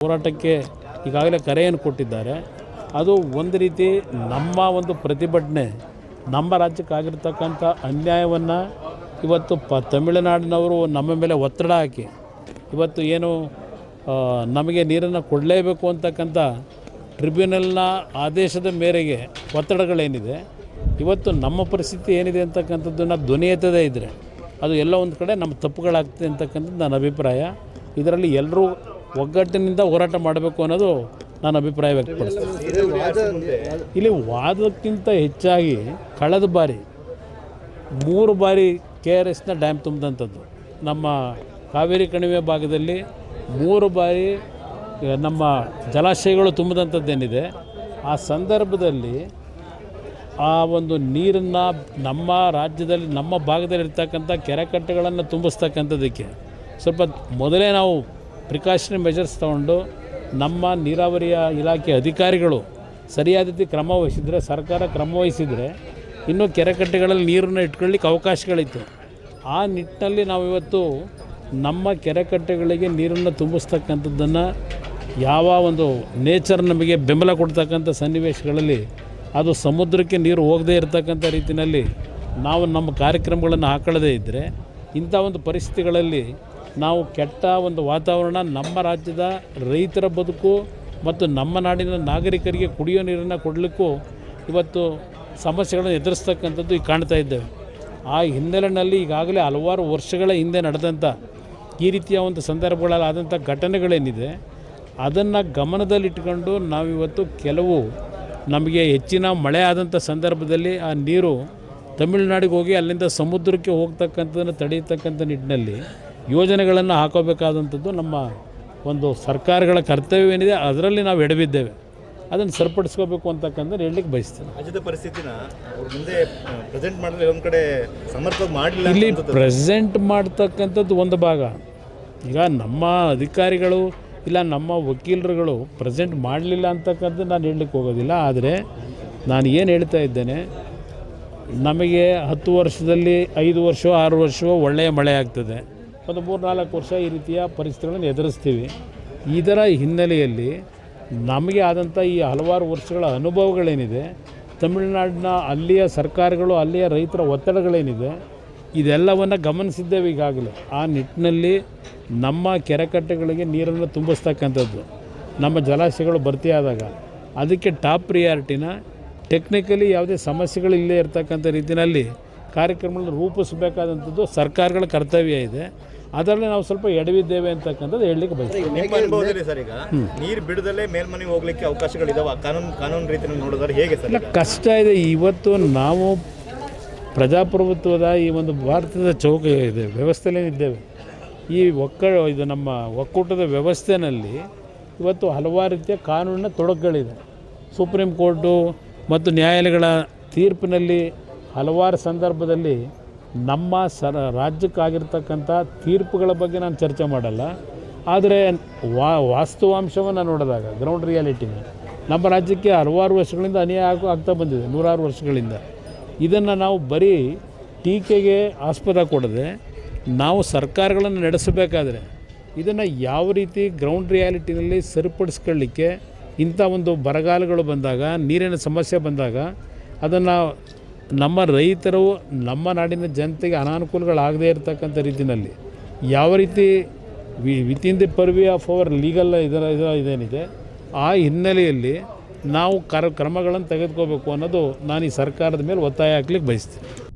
ಹೋರಾಟಕ್ಕೆ ಈಗಾಗಲೇ ಕರೆಯನ್ನು ಕೊಟ್ಟಿದ್ದಾರೆ. ಅದು ಒಂದು ರೀತಿ ನಮ್ಮ ಒಂದು ಪ್ರತಿಭಟನೆ, ನಮ್ಮ ರಾಜ್ಯಕ್ಕಾಗಿರ್ತಕ್ಕಂಥ ಅನ್ಯಾಯವನ್ನು ಇವತ್ತು ತಮಿಳುನಾಡಿನವರು ನಮ್ಮ ಮೇಲೆ ಒತ್ತಡ ಹಾಕಿ ಇವತ್ತು ಏನು ನಮಗೆ ನೀರನ್ನು ಕೊಡಲೇಬೇಕು ಅಂತಕ್ಕಂಥ ಟ್ರಿಬ್ಯುನಲ್ನ ಆದೇಶದ ಮೇರೆಗೆ ಒತ್ತಡಗಳೇನಿದೆ, ಇವತ್ತು ನಮ್ಮ ಪರಿಸ್ಥಿತಿ ಏನಿದೆ ಅಂತಕ್ಕಂಥದ್ದನ್ನು ಧ್ವನಿ ಎತ್ತದೇ ಇದ್ದರೆ ಅದು ಎಲ್ಲ ಒಂದು ಕಡೆ ನಮ್ಮ ತಪ್ಪುಗಳಾಗ್ತದೆ ಅಂತಕ್ಕಂಥದ್ದು ನನ್ನ ಅಭಿಪ್ರಾಯ. ಇದರಲ್ಲಿ ಎಲ್ಲರೂ ಒಗ್ಗಟ್ಟಿನಿಂದ ಹೋರಾಟ ಮಾಡಬೇಕು ಅನ್ನೋದು ನಾನು ಅಭಿಪ್ರಾಯ ವ್ಯಕ್ತಪಡಿಸ್ತೇನೆ. ಇಲ್ಲಿ ವಾದಕ್ಕಿಂತ ಹೆಚ್ಚಾಗಿ ಕಳೆದ ಬಾರಿ 3 ಬಾರಿ KRSನ ಡ್ಯಾಮ್ ತುಂಬಿದಂಥದ್ದು, ನಮ್ಮ ಕಾವೇರಿ ಕಣಿವೆ ಭಾಗದಲ್ಲಿ 3 ಬಾರಿ ನಮ್ಮ ಜಲಾಶಯಗಳು ತುಂಬಿದಂಥದ್ದೇನಿದೆ, ಆ ಸಂದರ್ಭದಲ್ಲಿ ಆ ಒಂದು ನೀರನ್ನು ನಮ್ಮ ರಾಜ್ಯದಲ್ಲಿ ನಮ್ಮ ಭಾಗದಲ್ಲಿರ್ತಕ್ಕಂಥ ಕೆರೆಕಟ್ಟೆಗಳನ್ನು ತುಂಬಿಸ್ತಕ್ಕಂಥದ್ದಕ್ಕೆ ಸ್ವಲ್ಪ ಮೊದಲೇ ನಾವು ಪ್ರಿಕಾಷನರಿ ಮೆಜರ್ಸ್ ತಗೊಂಡು ನಮ್ಮ ನೀರಾವರಿಯ ಇಲಾಖೆ ಅಧಿಕಾರಿಗಳು ಸರಿಯಾದ ರೀತಿ ಕ್ರಮ ವಹಿಸಿದರೆ, ಸರ್ಕಾರ ಕ್ರಮ ವಹಿಸಿದರೆ ಇನ್ನೂ ಕೆರೆಕಟ್ಟೆಗಳಲ್ಲಿ ನೀರನ್ನು ಇಟ್ಕೊಳ್ಳಿಕ್ಕೆ ಅವಕಾಶಗಳಿತ್ತು. ಆ ನಿಟ್ಟಿನಲ್ಲಿ ನಾವಿವತ್ತು ನಮ್ಮ ಕೆರೆಕಟ್ಟೆಗಳಿಗೆ ನೀರನ್ನು ತುಂಬಿಸ್ತಕ್ಕಂಥದ್ದನ್ನು ಯಾವ ಒಂದು ನೇಚರ್ ನಮಗೆ ಬೆಂಬಲ ಕೊಡ್ತಕ್ಕಂಥ ಸನ್ನಿವೇಶಗಳಲ್ಲಿ ಅದು ಸಮುದ್ರಕ್ಕೆ ನೀರು ಹೋಗದೇ ಇರತಕ್ಕಂಥ ರೀತಿಯಲ್ಲಿ ನಾವು ನಮ್ಮ ಕಾರ್ಯಕ್ರಮಗಳನ್ನು ಹಾಕೊಳ್ಳದೇ ಇದ್ದರೆ ಇಂಥ ಒಂದು ಪರಿಸ್ಥಿತಿಗಳಲ್ಲಿ ನಾವು ಕೆಟ್ಟ ಒಂದು ವಾತಾವರಣ ನಮ್ಮ ರಾಜ್ಯದ ರೈತರ ಬದುಕು ಮತ್ತು ನಮ್ಮ ನಾಡಿನ ನಾಗರಿಕರಿಗೆ ಕುಡಿಯೋ ನೀರನ್ನು ಕೊಡಲಿಕ್ಕೂ ಇವತ್ತು ಸಮಸ್ಯೆಗಳನ್ನು ಎದುರಿಸ್ತಕ್ಕಂಥದ್ದು ಈಗ ಕಾಣ್ತಾ ಇದ್ದೇವೆ. ಆ ಹಿನ್ನೆಲೆಯಲ್ಲಿ ಈಗಾಗಲೇ ಹಲವಾರು ವರ್ಷಗಳ ಹಿಂದೆ ನಡೆದಂಥ ಈ ರೀತಿಯ ಒಂದು ಸಂದರ್ಭಗಳಾದಂಥ ಘಟನೆಗಳೇನಿದೆ ಅದನ್ನು ಗಮನದಲ್ಲಿಟ್ಟುಕೊಂಡು ನಾವಿವತ್ತು ಕೆಲವು ನಮಗೆ ಹೆಚ್ಚಿನ ಮಳೆ ಆದಂಥ ಸಂದರ್ಭದಲ್ಲಿ ಆ ನೀರು ತಮಿಳುನಾಡಿಗೆ ಹೋಗಿ ಅಲ್ಲಿಂದ ಸಮುದ್ರಕ್ಕೆ ಹೋಗ್ತಕ್ಕಂಥದ್ದನ್ನು ತಡೆಯತಕ್ಕಂಥ ನಿಟ್ಟಿನಲ್ಲಿ ಯೋಜನೆಗಳನ್ನು ಹಾಕೋಬೇಕಾದಂಥದ್ದು ನಮ್ಮ ಒಂದು ಸರ್ಕಾರಗಳ ಕರ್ತವ್ಯವೇನಿದೆ, ಅದರಲ್ಲಿ ನಾವು ಎಡವಿದ್ದೇವೆ. ಅದನ್ನು ಸರಿಪಡಿಸ್ಕೋಬೇಕು ಅಂತಕ್ಕಂಥದ್ದು ಹೇಳಲಿಕ್ಕೆ ಬಯಸ್ತೇನೆ. ರಾಜ್ಯದ ಪರಿಸ್ಥಿತಿನ ಮುಂದೆ ಪ್ರೆಸೆಂಟ್ ಮಾಡಿದ್ರೆ ಒಂದು ಕಡೆ ಸಮರ್ಪಕ ಮಾಡಲಿಲ್ಲ. ಇಲ್ಲಿ ಪ್ರೆಸೆಂಟ್ ಮಾಡ್ತಕ್ಕಂಥದ್ದು ಒಂದು ಭಾಗ. ಈಗ ನಮ್ಮ ಅಧಿಕಾರಿಗಳು ಇಲ್ಲ ನಮ್ಮ ವಕೀಲರುಗಳು ಪ್ರೆಸೆಂಟ್ ಮಾಡಲಿಲ್ಲ ಅಂತಕ್ಕಂಥದ್ದು ನಾನು ಹೇಳಲಿಕ್ಕೆ ಹೋಗೋದಿಲ್ಲ. ಆದರೆ ನಾನು ಏನು ಹೇಳ್ತಾ ಇದ್ದೇನೆ, ನಮಗೆ 10 ವರ್ಷದಲ್ಲಿ 5 ವರ್ಷ 6 ವರ್ಷವೋ ಒಳ್ಳೆಯ ಮಳೆ ಆಗ್ತದೆ, ಒಂದು 3-4 ವರ್ಷ ಈ ರೀತಿಯ ಪರಿಸ್ಥಿತಿಗಳನ್ನು ಎದುರಿಸ್ತೀವಿ. ಇದರ ಹಿನ್ನೆಲೆಯಲ್ಲಿ ನಮಗೆ ಆದಂಥ ಈ ಹಲವಾರು ವರ್ಷಗಳ ಅನುಭವಗಳೇನಿದೆ, ತಮಿಳುನಾಡಿನ ಅಲ್ಲಿಯ ಸರ್ಕಾರಗಳು ಅಲ್ಲಿಯ ರೈತರ ಒತ್ತಡಗಳೇನಿದೆ ಇದೆಲ್ಲವನ್ನು ಗಮನಿಸಿದ್ದೇವೆ ಈಗಾಗಲೇ. ಆ ನಿಟ್ಟಿನಲ್ಲಿ ನಮ್ಮ ಕೆರೆಕಟ್ಟೆಗಳಿಗೆ ನೀರನ್ನು ತುಂಬಿಸ್ತಕ್ಕಂಥದ್ದು, ನಮ್ಮ ಜಲಾಶಯಗಳು ಭರ್ತಿಯಾದಾಗ ಅದಕ್ಕೆ ಟಾಪ್ ಪ್ರಿಯಾರಿಟಿನ ಟೆಕ್ನಿಕಲಿ ಯಾವುದೇ ಸಮಸ್ಯೆಗಳು ಇಲ್ಲೇ ಇರತಕ್ಕಂಥ ರೀತಿಯಲ್ಲಿ ಕಾರ್ಯಕ್ರಮಗಳನ್ನು ರೂಪಿಸಬೇಕಾದಂಥದ್ದು ಸರ್ಕಾರಗಳ ಕರ್ತವ್ಯ ಇದೆ. ಅದರಲ್ಲಿ ನಾವು ಸ್ವಲ್ಪ ಎಡವಿದ್ದೇವೆ ಅಂತಕ್ಕಂಥದ್ದು ಹೇಳಲಿಕ್ಕೆ ಬಯಸ್ತೀವಿ. ನಿಮ್ಮ ಅನುಭವದಲ್ಲಿ ಸರ್, ಈಗ ನೀರು ಬಿಡದಲ್ಲೇ ಮೇಲ್ಮನೆಗೆ ಹೋಗ್ಲಿಕ್ಕೆ ಅವಕಾಶಗಳಿದಾವೆ, ಕಾನೂನು ರೀತಿಯಲ್ಲಿ ನೋಡಿದ್ರೆ ಹೇಗೆ ಸರ್? ಇಲ್ಲ, ಕಷ್ಟ ಇದೆ. ಇವತ್ತು ನಾವು ಪ್ರಜಾಪ್ರಭುತ್ವದ ಈ ಒಂದು ಭಾರತದ ಚೌಕ ಇದೆ ವ್ಯವಸ್ಥೆಯಲ್ಲಿದ್ದೇವೆ. ಈ ಇದು ನಮ್ಮ ಒಕ್ಕೂಟದ ವ್ಯವಸ್ಥೆಯಲ್ಲಿ ಇವತ್ತು ಹಲವಾರು ರೀತಿಯ ಕಾನೂನಿನ ತೊಡಕುಗಳಿದೆ. ಸುಪ್ರೀಂ ಕೋರ್ಟು ಮತ್ತು ನ್ಯಾಯಾಲಯಗಳ ತೀರ್ಪಿನಲ್ಲಿ ಹಲವಾರು ಸಂದರ್ಭದಲ್ಲಿ ನಮ್ಮ ರಾಜ್ಯಕ್ಕಾಗಿರ್ತಕ್ಕಂಥ ತೀರ್ಪುಗಳ ಬಗ್ಗೆ ನಾನು ಚರ್ಚೆ ಮಾಡಲ್ಲ. ಆದರೆ ವಾಸ್ತವಾಂಶವನ್ನು ನೋಡಿದಾಗ ಗ್ರೌಂಡ್ ರಿಯಾಲಿಟಿನ ನಮ್ಮ ರಾಜ್ಯಕ್ಕೆ ಹಲವಾರು ವರ್ಷಗಳಿಂದ ಅನ್ಯಾಯ ಆಗ್ತಾ ಬಂದಿದೆ, 100 ವರ್ಷಗಳಿಂದ. ಇದನ್ನು ನಾವು ಬರೀ ಟೀಕೆಗೆ ಆಸ್ಪದ ಕೊಡದೆ ನಾವು ಸರ್ಕಾರಗಳನ್ನು ನಡೆಸಬೇಕಾದ್ರೆ ಇದನ್ನು ಯಾವ ರೀತಿ ಗ್ರೌಂಡ್ ರಿಯಾಲಿಟಿನಲ್ಲಿ ಸರಿಪಡಿಸ್ಕೊಳ್ಳಿಕ್ಕೆ, ಇಂಥ ಒಂದು ಬರಗಾಲಗಳು ಬಂದಾಗ, ನೀರಿನ ಸಮಸ್ಯೆ ಬಂದಾಗ ಅದನ್ನು ನಮ್ಮ ರೈತರು ನಮ್ಮ ನಾಡಿನ ಜನತೆಗೆ ಅನಾನುಕೂಲಗಳಾಗದೇ ಇರತಕ್ಕಂಥ ರೀತಿಯಲ್ಲಿ ಯಾವ ರೀತಿ within the purview of our legal ಇದೇನಿದೆ ಆ ಹಿನ್ನೆಲೆಯಲ್ಲಿ ನಾವು ಕ್ರಮಗಳನ್ನು ತೆಗೆದುಕೋಬೇಕು ಅನ್ನೋದು ನಾನು ಈ ಸರ್ಕಾರದ ಮೇಲೆ ಒತ್ತಾಯ ಹಾಕ್ಲಿಕ್ಕೆ ಬಯಸ್ತೀನಿ.